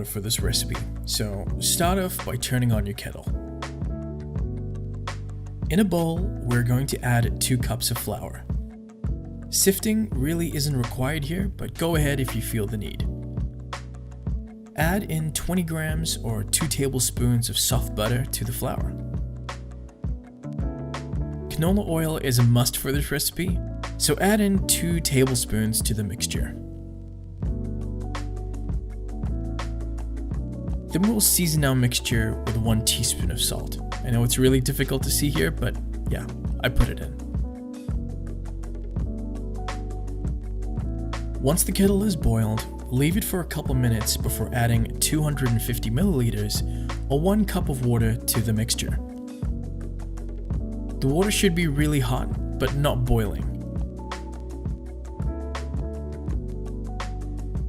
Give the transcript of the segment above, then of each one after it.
for this recipe, so start off by turning on your kettle. In a bowl, we're going to add 2 cups of flour. Sifting really isn't required here, but go ahead if you feel the need. Add in 20 grams or 2 tablespoons of soft butter to the flour. Canola oil is a must for this recipe, so add in 2 tablespoons to the mixture. Then we'll season our mixture with 1 teaspoon of salt. I know it's really difficult to see here, but yeah, I put it in. Once the kettle is boiled, leave it for a couple minutes before adding 250 milliliters or 1 cup of water to the mixture. The water should be really hot, but not boiling.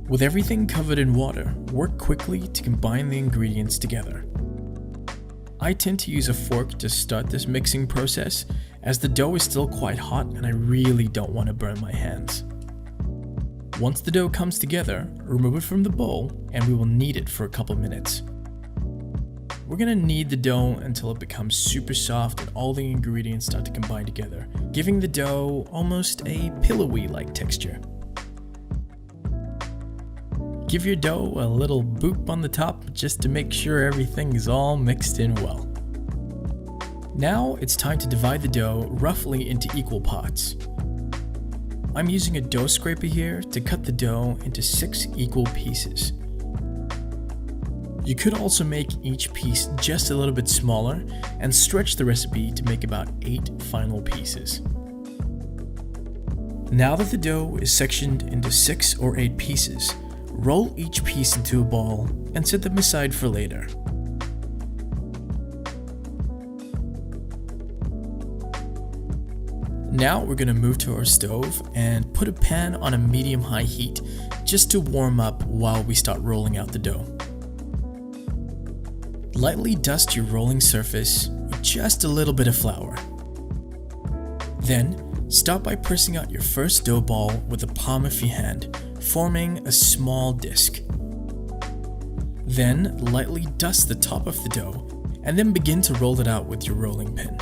With everything covered in water, work quickly to combine the ingredients together. I tend to use a fork to start this mixing process, as the dough is still quite hot and I really don't want to burn my hands. Once the dough comes together, remove it from the bowl and we will knead it for a couple minutes. We're going to knead the dough until it becomes super soft and all the ingredients start to combine together, giving the dough almost a pillowy-like texture. Give your dough a little boop on the top just to make sure everything is all mixed in well. Now it's time to divide the dough roughly into equal parts. I'm using a dough scraper here to cut the dough into 6 equal pieces. You could also make each piece just a little bit smaller and stretch the recipe to make about 8 final pieces. Now that the dough is sectioned into 6 or 8 pieces, roll each piece into a ball and set them aside for later. Now we're going to move to our stove and put a pan on a medium-high heat just to warm up while we start rolling out the dough. Lightly dust your rolling surface with just a little bit of flour. Then, start by pressing out your first dough ball with the palm of your hand, forming a small disc. Then, lightly dust the top of the dough, and then begin to roll it out with your rolling pin.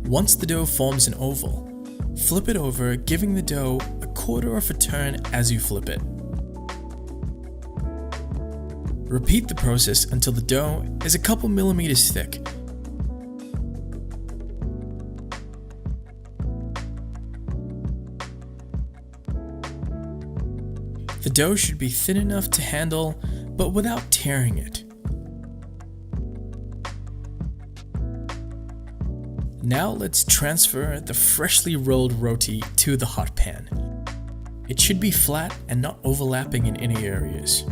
Once the dough forms an oval, flip it over, giving the dough a quarter of a turn as you flip it. Repeat the process until the dough is a couple millimeters thick. The dough should be thin enough to handle, but without tearing it. Now let's transfer the freshly rolled roti to the hot pan. It should be flat and not overlapping in any areas.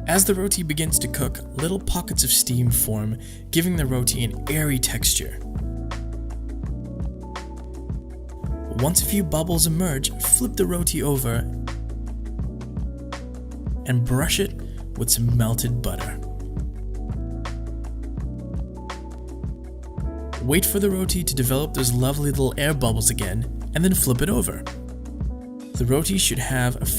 As the roti begins to cook, little pockets of steam form, giving the roti an airy texture. Once a few bubbles emerge, flip the roti over and brush it with some melted butter. Wait for the roti to develop those lovely little air bubbles again, and then flip it over. The roti should have a few